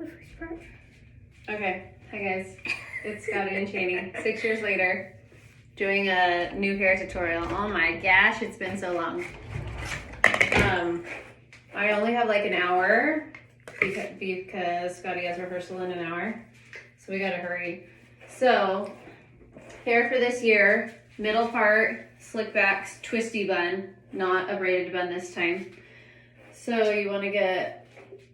first part. Okay, hi guys. It's Scotty and Cheney. 6 years later, doing a new hair tutorial. Oh my gosh, it's been so long. I only have like an hour because Scotty has rehearsal in an hour, so we gotta hurry. So, hair for this year, middle part, slick backs, twisty bun, not a braided bun this time. So you want to get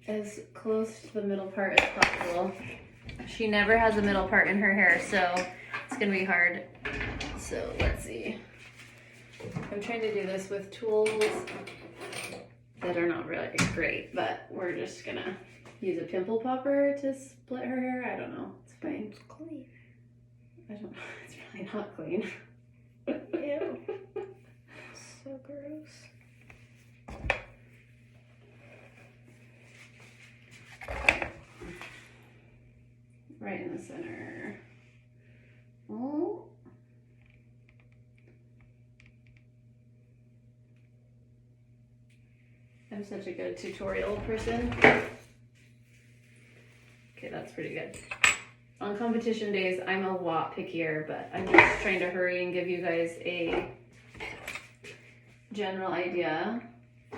as close to the middle part as possible. She never has a middle part in her hair, so it's gonna be hard. So let's see. I'm trying to do this with tools that are not really great, but we're just gonna use a pimple popper to split her hair. I don't know. It's fine. It's clean. I don't know. It's really not clean. Ew. So gross. Right in the center. Oh. I'm such a good tutorial person. Okay, that's pretty good. On competition days, I'm a lot pickier, but I'm just trying to hurry and give you guys a general idea. I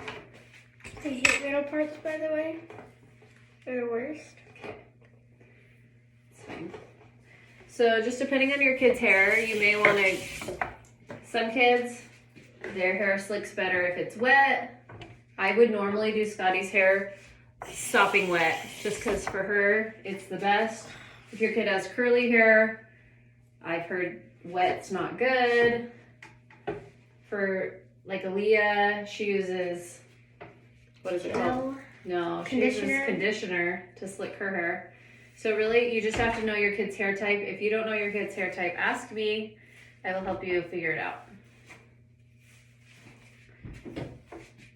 hate middle parts, by the way. They're the worst. It's fine. So just depending on your kid's hair, you may want to, some kids, their hair slicks better if it's wet. I would normally do Scotty's hair sopping wet, just because for her, it's the best. If your kid has curly hair, I've heard wet's not good. For like Aaliyah, she uses, what is it called? No, she uses conditioner to slick her hair. So really, you just have to know your kid's hair type. If you don't know your kid's hair type, ask me. I will help you figure it out.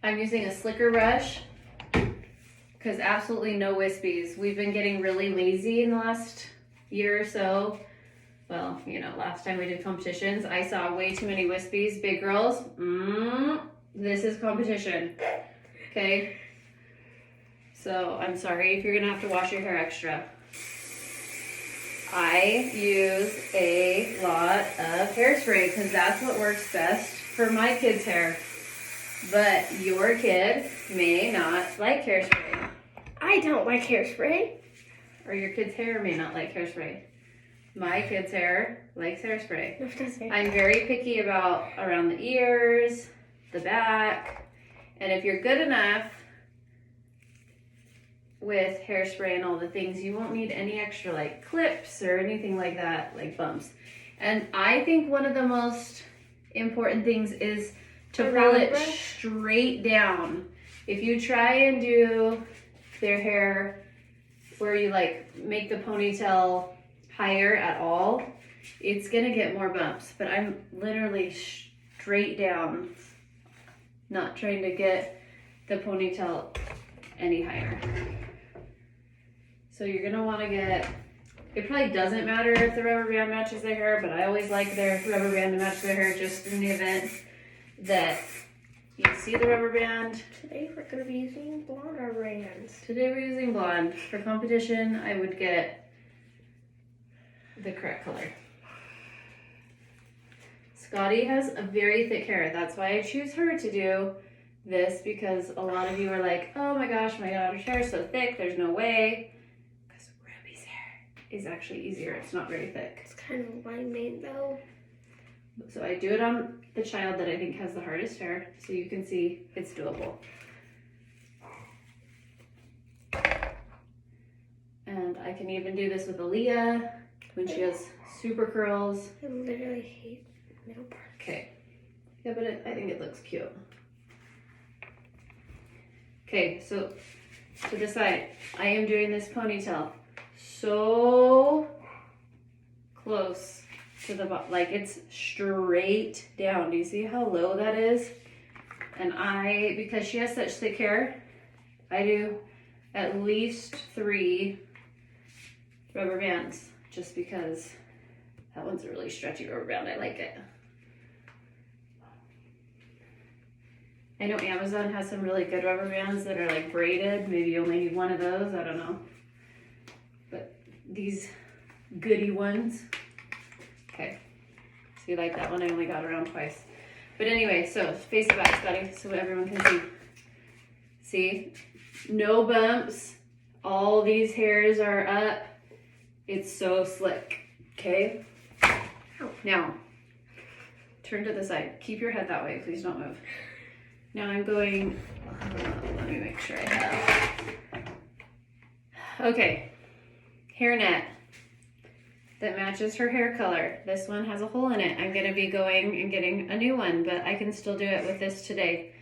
I'm using a slicker brush because absolutely no wispies. We've been getting really lazy in the last year or so. Well, you know, last time we did competitions, I saw way too many wispies. Big girls, this is competition, okay? So I'm sorry if you're gonna have to wash your hair extra. I use a lot of hairspray because that's what works best for my kid's hair. But your kid may not like hairspray. I don't like hairspray. Or your kid's hair may not like hairspray. My kid's hair likes hairspray. No, it doesn't. I'm very picky about around the ears, the back, and if you're good enough with hairspray and all the things, you won't need any extra like clips or anything like that, like bumps. And I think one of the most important things is to pull it straight down. If you try and do their hair where you like make the ponytail higher at all, it's gonna get more bumps. But I'm literally straight down, not trying to get the ponytail any higher. So you're gonna wanna get, it probably doesn't matter if the rubber band matches their hair, but I always like their rubber band to match their hair just in the event that you see the rubber band. Today we're going to be using blonde rubber bands. Today we're using blonde. For competition, I would get the correct color. Scotty has a very thick hair. That's why I choose her to do this, because a lot of you are like, oh my gosh, my daughter's hair is so thick, there's no way. Because Ruby's hair is actually easier. It's not very thick. It's kind of line made though. So I do it on the child that I think has the hardest hair, so you can see it's doable. And I can even do this with Aaliyah when she has super curls. I literally hate middle parts. Okay. Yeah, but I think it looks cute. Okay, so to the side, I am doing this ponytail so close to the bottom, like it's straight down. Do you see how low that is? And because she has such thick hair, I do at least 3 rubber bands, just because that one's a really stretchy rubber band. I like it. I know Amazon has some really good rubber bands that are like braided. Maybe you only need one of those. I don't know. but these goody ones. Okay, so you like that one? I only got around twice. But anyway, so face it back, Scotty, so everyone can see. See, no bumps. All these hairs are up. It's so slick, okay? Now, turn to the side. Keep your head that way, please don't move. Now I'm going, let me make sure I have. Okay, hairnet that matches her hair color. This one has a hole in it. I'm gonna be going and getting a new one, but I can still do it with this today.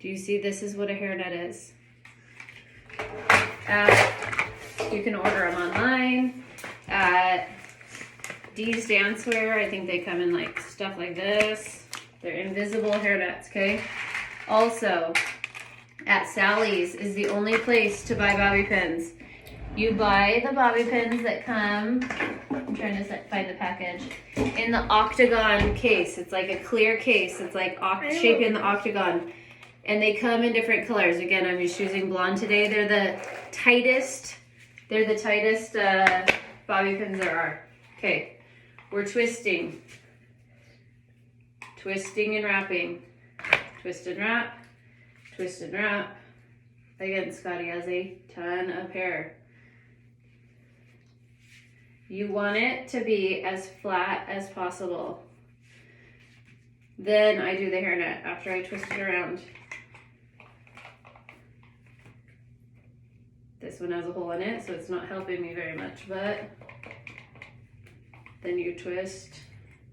Do you see this is what a hairnet is? You can order them online at Dee's Dancewear. I think they come in like stuff like this. They're invisible hairnets, okay? Also, at Sally's is the only place to buy bobby pins. You buy the bobby pins that come, I'm trying to find the package, in the octagon case. It's like a clear case. It's like shaped in the octagon. And they come in different colors. Again, I'm just using blonde today. They're the tightest bobby pins there are. Okay, we're twisting. Twisting and wrapping. Twist and wrap. Twist and wrap. Again, Scotty has a ton of hair. You want it to be as flat as possible. Then I do the hairnet after I twist it around. This one has a hole in it, so it's not helping me very much, but then you twist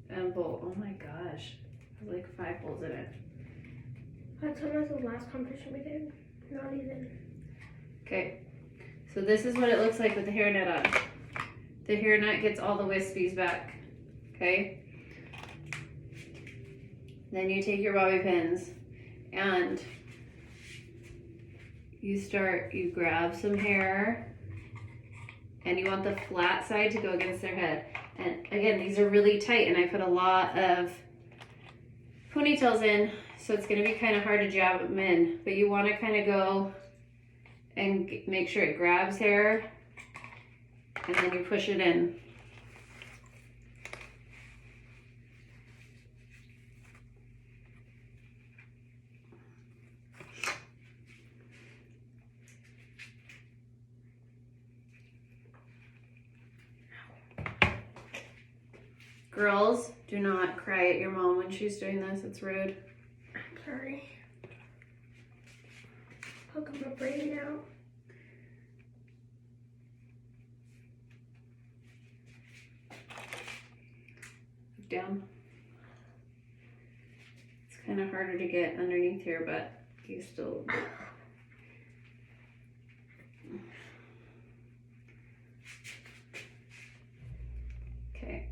and pull. Oh my gosh, there's like 5 holes in it. That's how much the last competition we did. Not even. Okay, so this is what it looks like with the hairnet on. The hairnet gets all the wispies back, okay? Then you take your bobby pins and you grab some hair and you want the flat side to go against their head. And again, these are really tight and I put a lot of ponytails in, so it's gonna be kind of hard to jab them in, but you wanna kind of go and make sure it grabs hair and then you push it in. Girls, do not cry at your mom when she's doing this. It's rude. I'm sorry. Poke my brain out. Down. It's kind of harder to get underneath here, but you still. Okay.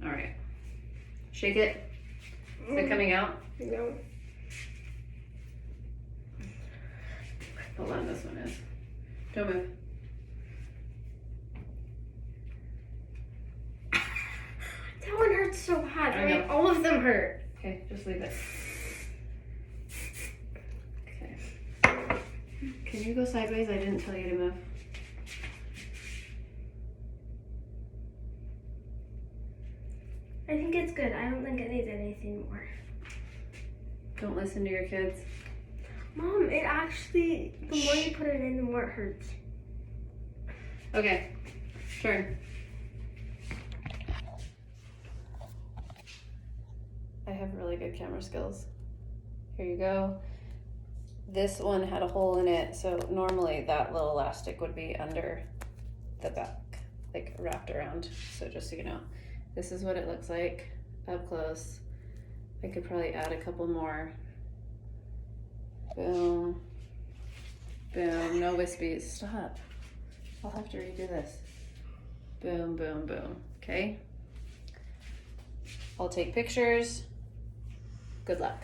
All right. Shake it. Is it coming out? No. Hold on, this one is. Don't move. That one hurts so bad. I know. All of them hurt. Okay, just leave it. Okay. Can you go sideways? I didn't tell you to move. I think it's good. I don't think it needs anything more. Don't listen to your kids. Mom, it actually, the more you put it in, the more it hurts. Okay, turn. I have really good camera skills. Here you go. This one had a hole in it, so normally that little elastic would be under the back, like wrapped around. So just so you know, this is what it looks like up close. I could probably add a couple more. Boom. Boom. No wispies. Stop. I'll have to redo this. Boom, boom, boom. Okay? I'll take pictures. Good luck.